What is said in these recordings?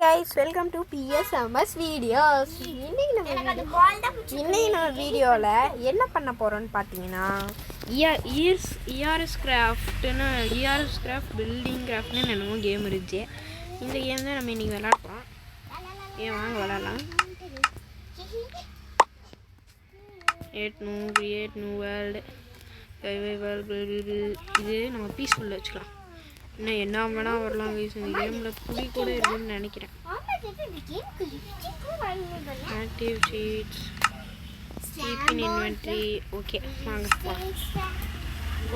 guys, welcome to PSMS videos. இன்னைக்கு நம்ம வீடியோவில் என்ன பண்ண போகிறோன்னு பார்த்தீங்கன்னா ERS கிராஃப்ட்னு ERS கிராஃப்ட் பில்டிங் கிராஃப்ட்னு என்னமோ கேம் இருந்துச்சு. இந்த கேம் தான் நம்ம இன்றைக்கி விளாட்றோம். வாங்க விளாட்லாம். create new world இது நம்ம பீஸ்ஃபுல்ல வச்சுக்கலாம். இன்னும் என்ன வேணால் வரலாம். இந்த கேமில் புலி கூட இருக்குன்னு நினைக்கிறேன். Active cheats keeping inventory. Okay வாங்க போகலாம்.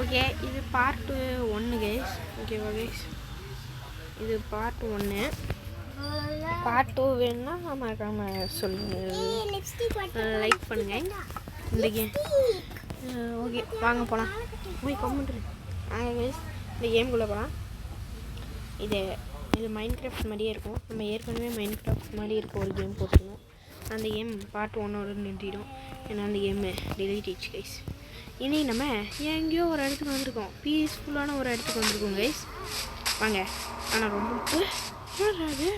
ஓகே இது பார்ட் 1 கைஸ். ஓகேவா கைஸ், இது பார்ட் 1. பார்ட் 2 வேணுன்னா மறக்காமல் சொல்லுங்கள், லைக் பண்ணுங்கள் இந்த கேம். ஓகே வாங்க போகலாம். கமெண்ட் வாங்க கைஸ், இந்த கேமுக்குள்ளே போகலாம். இது மைன்கிராஃப்ட் மாதிரியே இருக்கும். நம்ம ஏற்கனவே மைன்கிராஃப்ட் மாதிரி இருக்க ஒரு கேம் போட்டுருந்தோம். அந்த கேம் பார்ட் 1 நிறுத்திடும். ஏன்னா அந்த கேமு டெலிட் ஆயிடுச்சு கைஸ். இனி நம்ம எங்கேயோ ஒரு இடத்துக்கு வந்திருக்கோம். பீஸ்ஃபுல்லான ஒரு இடத்துக்கு வந்திருக்கோம் கைஸ். வாங்க. ஆனால் ரொம்ப அது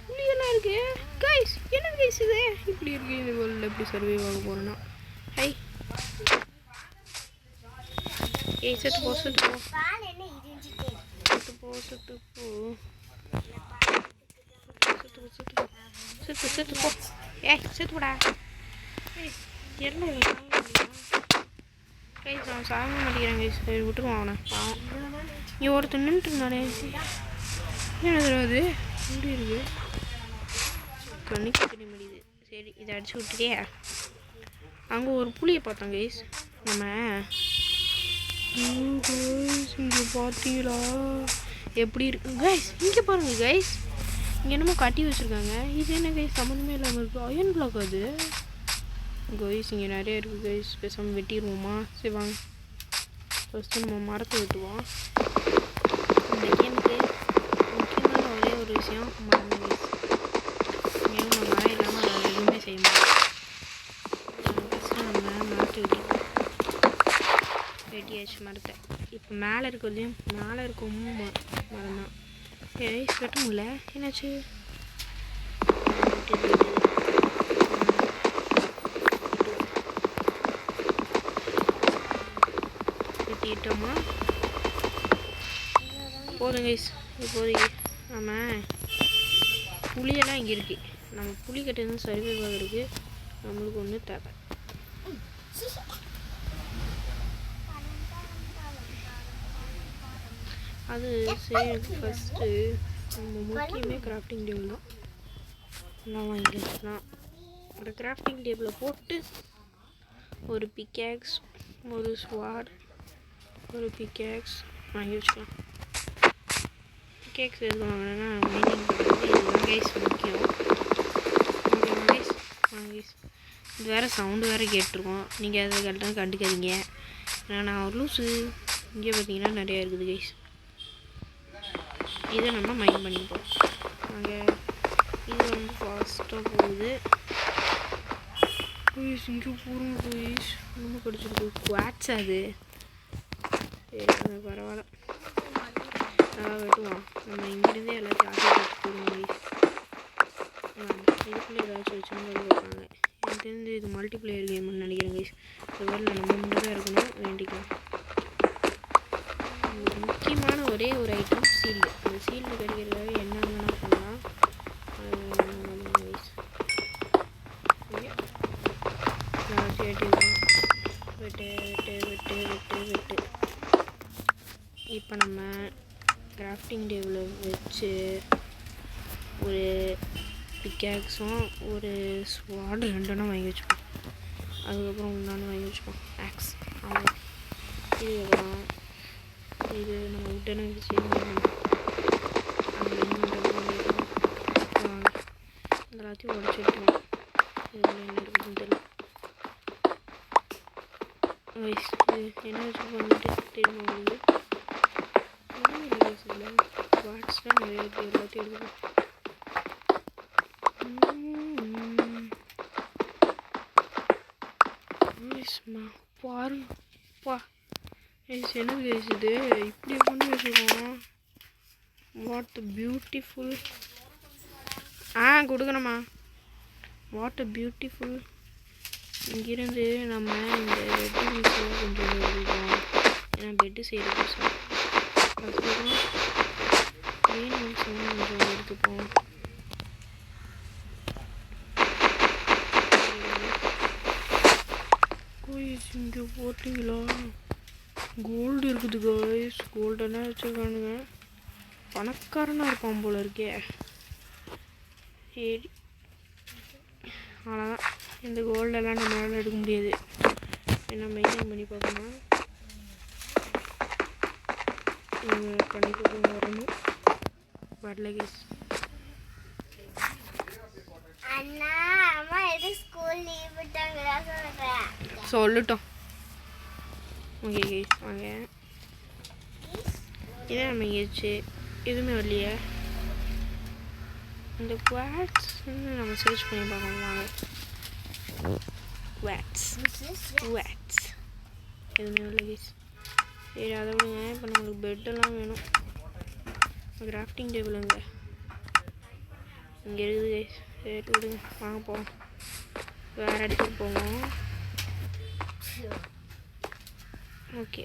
புள்ளியெல்லாம் இருக்கு கைஸ். என்ன கைஸ் இது இப்படி இருக்கு? இந்த வேர்ல்டில் எப்படி சர்வே ஆக போகிறோன்னா ஹை செத்து போ செத்துப்போடா. என்ன கைஸ், அவன் சாக மாட்டேங்கிறான் கைஸ். விட்டுருவான் அவனை. இங்கே ஒருத்தர் நின்றுட்டு இருந்தானே, என்ன தெரியாது இப்படி இருக்கு, கண்ணுக்கு தெரிய முடியுது. சரி இதை அடிச்சு விட்டுட்டே அங்கே ஒரு புளியை பார்த்தோம் கைஸ். நம்ம இங்கே பார்த்தீங்களா எப்படி இருக்கு கைஸ்? இங்கே பாருங்க கைஸ், இங்கே என்னமோ கட்டி வச்சுருக்காங்க. இது என்ன கைஸ் சம்மந்தமே இல்லாமல் இருக்குது? அயன் பிளாக் அது கைஸ். இங்கே நிறைய இருக்குது கைஸ். பேசாமல் வெட்டிடுவோமா? சரி வாங்க, ஃபஸ்ட்டு நம்ம மரத்தை வெட்டுவோம். இந்த கேமுக்கு முக்கியமான ஒரே ஒரு விஷயம் மரம் கைஸ். கேமில் மரம் இல்லாமல் அதை எதுவுமே செய்ய முடியாது. ஃபஸ்ட்டு நம்ம மரத்தை வெட்டியாச்சு மரத்தை. இப்போ மேலே இருக்கிறதையும் மேலே இருக்கவும் மரம் தான் கைஸ். வெட்ட முடியல, என்னாச்சு? வெட்டிட்டோமா? போதும் கைஸ். இப்போதைக்கு நம்ம புளியெல்லாம் இங்கே இருக்குது. நம்ம புளி கட்டிருந்து சர்வைவ் ஆகிறதுக்கு நம்மளுக்கு ஒன்று தேவை. அது செய்யறதுக்கு ஃபஸ்ட்டு நம்ம முக்கியமே கிராஃப்டிங் டேபிள் தான். எல்லாம் வாங்கிக்கலாம். ஒரு கிராஃப்டிங் டேபிளை போட்டு ஒரு பிக்கேக்ஸ், ஒரு ஸ்வாட், ஒரு பிக்கேக்ஸ் வாங்கி வச்சுக்கலாம். பிக்கேக்ஸ் எது வாங்கினா மைனிங் பண்ணுறது இதுதான் கைஸ் முக்கியம். ஓகேவா கைஸ்? வாங்க கைஸ். இது வேறு சவுண்டு வேறு கேட்டிருக்கோம். நீங்கள் அதை கரெக்டாக கண்டுக்காதீங்க. ஏன்னா நான் ஒரு லூஸு. இங்கே பார்த்தீங்கன்னா நிறையா இருக்குது கைஸ். இதை நம்ம மைண்ட் பண்ணிப்போம். நாங்கள் இது ரொம்ப ஃபாஸ்ட்டாக போகுது. இங்கே போகிறோம் கைஸ். ரொம்ப கிடச்சிருக்கு குவாட்ஸ். அது சரி பரவாயில்ல, நல்லா வெட்டுவோம். நம்ம இங்கிருந்தே எல்லாத்தையும் ஆசை போடுவோம் கைஸ். இதுக்குள்ளே ஏதாச்சும் வச்சுன்னு வைப்பாங்க. எனக்கு தெரிஞ்சு இது மல்டிப்ளேயர் கேம்னு நினைக்கிறேன் கைஸ். இந்த வேர்ல்டில் நம்ம முன்னே தான் இருக்கணும், வேண்டிக்கலாம். முக்கியமான ஒரே ஒரு ஐட்டம் சீல்டு. அந்த சீல்டு கிடைக்கிறதாவே என்னென்னா பண்ணலாம். வெட்டு வெட்டு வெட்டு வெட்டு வெட்டு. இப்போ நம்ம கிராஃப்டிங் டேபிளை வச்சு ஒரு பிக்காக்ஸும் ஒரு ஸ்வாட் 2 வாங்கி வச்சுப்போம். அதுக்கப்புறம் ஒன்று வாங்கி வச்சுப்போம் ஆக்ஸ். ஆமாம், இதுக்கப்புறம் இது நம்ம உடனே சேஞ்ச் பண்ணணும். அது எல்லாத்தையும் உடச்சி எடுக்கணும். இதில் என்ன இருக்குதுன்னு தெரியல வயசு. இது என்ன வச்சு பண்ணிட்டு தெரியுமா உங்களுக்கு? ஒன்றும் இல்லை வயசுல வாட்ஸ்லாம் நிறைய இருக்குது. எல்லாத்தையும் எடுக்கணும். பாருங்கப்பா கைஸ் என்ன கைஸ் இது இப்படி பண்ணி வச்சுருக்கோம். What beautiful. கொடுக்கணுமா. What beautiful. இங்கிருந்து நம்ம இந்த பெட்டு பீஸில் கொஞ்சம் எடுத்துப்போம். ஏன்னா பெட்டு செய்கிறது சார். அதுக்கப்புறம் க்ரீன் ஹவுஸும் கொஞ்சம் எடுத்துப்போம். கைஸ் இங்கே போட்டிங்களா கோல்டு இருக்குது கைஸ். கோல்டெல்லாம் வச்சுருக்கானுங்க. பணக்காரனாக இருப்பான் போல இருக்கே. சரி அவ்வளோதான். இந்த கோல்டெல்லாம் நம்மளால் எடுக்க முடியாது. என்ன மெயின்டைன் பண்ணி பார்க்கணும். பண்ணி கொடுத்து வரணும். வரல கேஸ். சொல்லட்டும். ஓகே கேஸ் வாங்க. இதே நம்ம எங்கேயாச்சு எதுவுமே வரலையே. இந்த குவாட்ஸ் நம்ம சர்ச் பண்ணி பார்க்கணும். வாங்க குவாட்ஸ் எதுவுமே இல்லை கேஸ். சரி அதை விடுங்க. இப்போ நம்மளுக்கு பெட்டெல்லாம் வேணும். கிராஃப்டிங் டேபிளுங்க இங்கே இருக்குது கேஸ். சரி விடுங்க வாங்க போவோம். வேறு இடத்துக்கு போவோம். ஓகே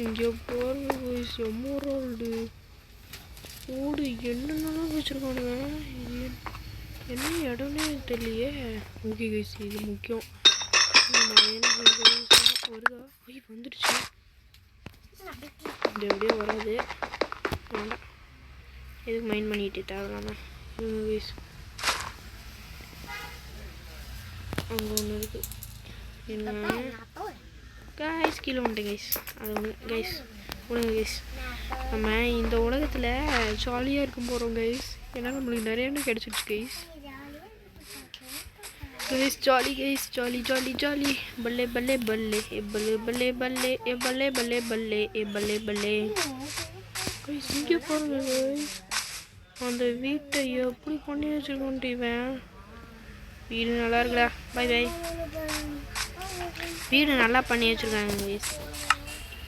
இங்கே பாருங்க கைஸ். எம்மோரால்டு ஓடு என்னென்னலாம் வச்சுருக்கானுங்க. என்ன இடம்னே தெரியலையே. ஓகே கைஸ் இது முக்கியம். வருதா? வந்துடுச்சு. இது எப்படியோ வராது. வேண்டாம் எதுக்கு மைண்ட் பண்ணிட்டு தேவையில்லாம. கைஸ் அங்கே ஒன்று இருக்குது. என்ன கைஸ் கீழே வந்துட்டேன் கைஸ். அது ஒன்று கைஸ் விடுங்க கைஸ். நம்ம இந்த உலகத்தில் ஜாலியாக இருக்கும் போகிறோம் கைஸ். ஏன்னா நம்மளுக்கு நிறைய எண்ணம் கிடச்சிருச்சு guys. Guys jolly guys. Jolly jolly jolly. பல்லே பல்லே பல்லே ஏ பல்லே பல்லே பல்லே ஏ பல்லே பல்லே பல்லே ஏ பல்லே பல்லே. கைஸ் இங்கே பாருங்க கைஸ். அந்த வீட்டை எப்படி பண்ணி வச்சுருக்கோன்ட்டு இவன். வீடு நல்லா இருக்குடா. Bye bye. வீடு நல்லா பண்ணி வச்சுருக்காங்க கைஸ்.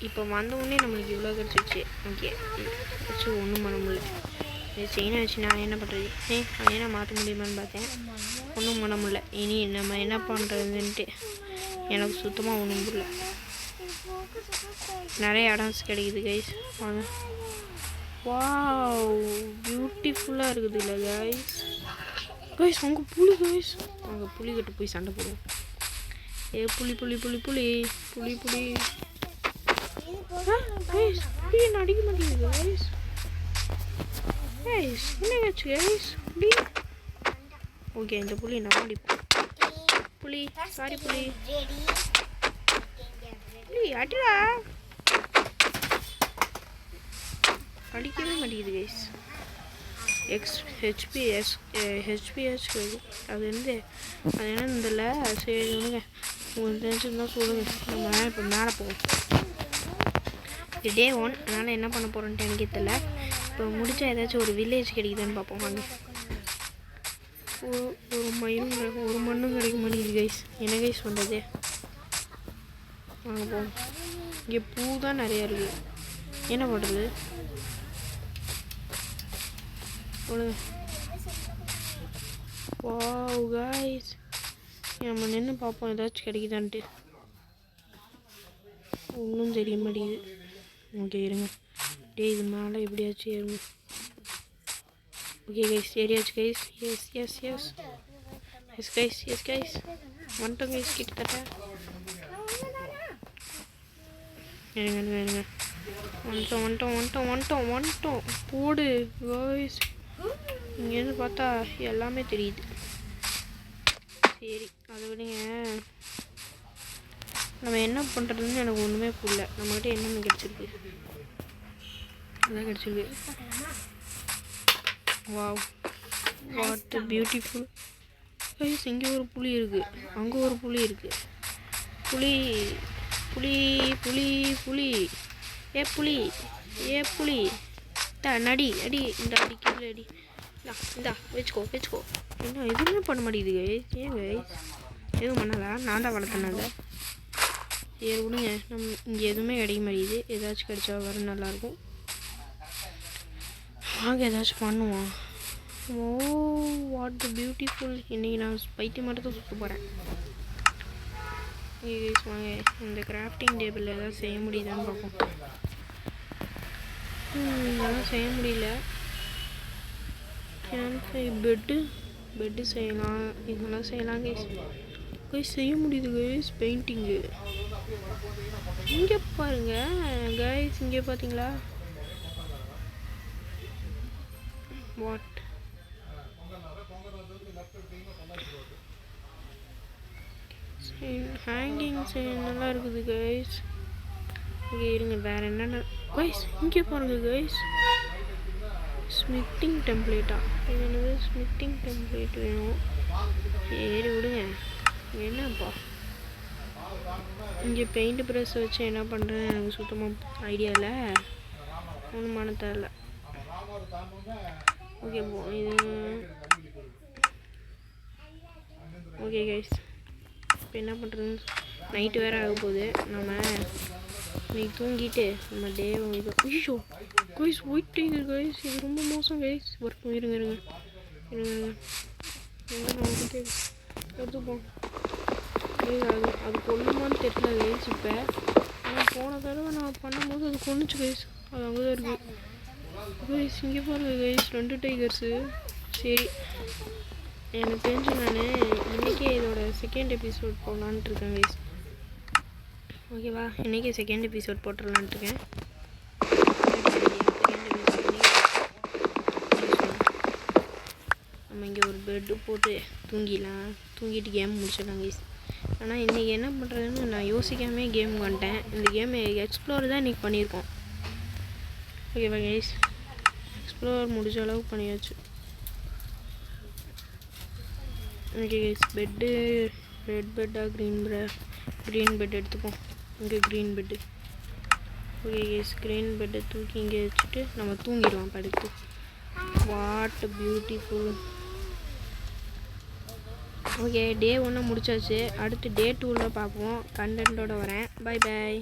இப்போ வந்தவுடனே நம்மளுக்கு இவ்வளோ கிடச்சிச்சு. ஓகே வச்சு ஒன்றும் பண்ண முடியல. செயினை வச்சு நான் என்ன பண்ணுறது. அதை என்ன மாற்ற முடியுமான்னு பார்த்தேன். ஒன்றும் பண்ண முடியல. இனி நம்ம என்ன பண்ணுறதுன்ட்டு எனக்கு சுத்தமாக ஒன்றும் புரியல. நிறைய இடம்ஸ் கிடைக்குது கைஸ். வாங்க. வாவ் பியூட்டிஃபுல்லாக இருக்குது இல்லை கைஸ். கைஸ் அங்கே புலி கைஸ். அங்கே புலிகிட்ட போய் சண்டை போடுவோம். புலி புலி புலி புலி புலி புலி. கைஸ் புலி என்ன அடிக்க மாட்டேங்குது கைஸ். கைஸ் என்ன ஆச்சு கைஸ். புலி ஓகே இந்த புலி நான் அடிப்போம். புலி சாரி புலி. புலி அடிடா. அடிக்கவே மாட்டேங்குது கைஸ். ஹெச்பிஎஸ் அது வந்து அது என்னன்னு தெரியல. சரி சொல்லுங்க உங்களுக்கு தெரிஞ்சுருந்தா சொல்லுங்கள். நம்ம இப்போ மேலே போவோம். இது டே 1 அதனால் என்ன பண்ண போகிறோன்ட்டு எனக்கே தெரியல. இப்போ முடிச்சா ஏதாச்சும் ஒரு வில்லேஜ் கிடைக்குதுன்னு பார்ப்போம். வாங்க. ஒரு மண்ணும் கிடைக்க மாட்டேங்குது கைஸ். என்ன கைஸ் பண்ணுறது. வாங்க போவோம். இங்கே பூ தான் நிறையா இருக்குது. என்ன பண்ணுறது. வாவ் கைஸ் நம்ம நின்று பார்ப்போம் ஏதாச்சும் கிடைக்குதான்ட்டு. ஒன்றும் தெரிய மாட்டேங்குது. ஓகே இருங்க. இது மேலே எப்படியாச்சும் ஏறுங்க. ஓகே கைஸ் ஏரியாச்சு guys. Yes yes yes yes guys yes guys வந்துட்டோம் கைஸ் கிட்டத்தட்ட. இருங்க வந்துட்டோம் போடு கைஸ். இங்கேருந்து பார்த்தா எல்லாமே தெரியுது. சரி அதை விடுங்க. நம்ம என்ன பண்ணுறதுன்னு எனக்கு ஒன்றுமே புரியல. நம்மகிட்ட என்னென்ன கிடச்சிருக்கு. அதான் கிடச்சிருக்கு. Wow what beautiful guys. இங்கே ஒரு புலி இருக்குது. அங்கே ஒரு புலி இருக்குது. புலி புலி புலி புலி ஏ புலி ஏ புலி நடி அடி. இந்த அடி கீழே அடி. இந்தா வச்சுக்கோ. என்ன எதுவுமே பண்ண மாட்டேங்குது கைஸ். ஏன் கைஸ் எதுவும் பண்ணாதா. நான் தான் வளர்த்தேன் அதை. சரி விடுங்க, நம்ம இங்கே எதுவுமே கிடைக்க மாட்டேங்குது. ஏதாச்சும் கிடைச்சா வர நல்லாயிருக்கும். வாங்க ஏதாச்சும் பண்ணுவோம். Oh what beautiful. இன்றைக்கி நான் பைத்தியம் மட்டும் தான் சுற்ற போகிறேன். வாங்க இந்த கிராஃப்டிங் டேபிளில் ஏதாவது செய்ய முடியுதான்னு பார்ப்போம். இதெல்லாம் செய்ய முடியல. பெட்டு செய்யலாம், இதெல்லாம் செய்யலாம் கைஸ். கைஸ் செய்ய முடியுது கைஸ். பெயிண்டிங்கு இங்கே பாருங்க கைஸ், இங்கே பார்த்தீங்களா? வாட் ஹேங்கிங்ஸ் நல்லா இருக்குது கைஸ். இங்கே இருங்க, வேறு என்னென்ன கைஸ் இங்கே பாருங்க கைஸ். ஸ்மித்திங் டெம்ப்ளேட்டா? இது என்னது? ஸ்மித்திங் டெம்ப்ளேட் வேணும். சரி விடுங்க. என்னப்பா இங்கே பெயிண்ட் ப்ரெஸ் வச்சு என்ன பண்ணுறேன்னு எனக்கு சுத்தமாக ஐடியா இல்லை. ஒன்றும் பண்ண தேவையில்ல. ஓகே போ இது. ஓகே கைஸ், இப்போ என்ன பண்ணுறதுன்னு நைட்டு வேறு ஆக போகுது. நம்ம இன்னைக்கு தூங்கிட்டு நம்ம டே இது. ஐயோ கைஸ் ஒயிட் டைகர் கைஸ், இது ரொம்ப மோசம் கைஸ். ஒர்க் இருங்க இருங்க இருங்க எங்கே நமக்கு எடுத்துப்போம். அது கொல்லுமான்னு தெரியல கைஸ். இப்போ ஆனால் போன தடவை நான் பண்ணும்போது அது கொண்டுச்சு கைஸ். அது அங்கே தான் இருக்குது கைஸ். இங்கே பாருங்க கைஸ், 2 டைகர்ஸு. சரி எனக்கு தெரிஞ்சு நான் இன்றைக்கே இதோட செகண்ட் எபிசோட் போடலான்ட்டு இருக்கேன் கைஸ். ஓகேவா, இன்றைக்கி செகண்ட் எபிசோட் போட்டுடலான்ட்டு இருக்கேன். நம்ம இங்கே ஒரு பெட்டு போட்டு தூங்கிட்டு கேம் முடிச்சிடலாம் கைஸ். ஆனால் இன்றைக்கி என்ன பண்ணுறதுன்னு நான் யோசிக்காமே கேம் வந்துட்டேன். இந்த கேம் எக்ஸ்ப்ளோர் தான் இன்றைக்கி பண்ணியிருக்கோம். ஓகேவா கைஸ், எக்ஸ்ப்ளோர் முடிஞ்ச அளவுக்கு பண்ணியாச்சு. ஓகே கைஸ், பெட்டு ரெட் பெட்டா க்ரீன் பெட் எடுத்துப்போம். இங்கே green bed. Okay guys, green பெட்டை தூக்கி இங்கே வச்சுட்டு நம்ம தூங்கிடலாம் படுத்து. What beautiful. ஓகே, டே 1 முடிச்சாச்சு. அடுத்து டே 2ல் பார்ப்போம். கண்டென்ட்டோட வரேன். Bye bye.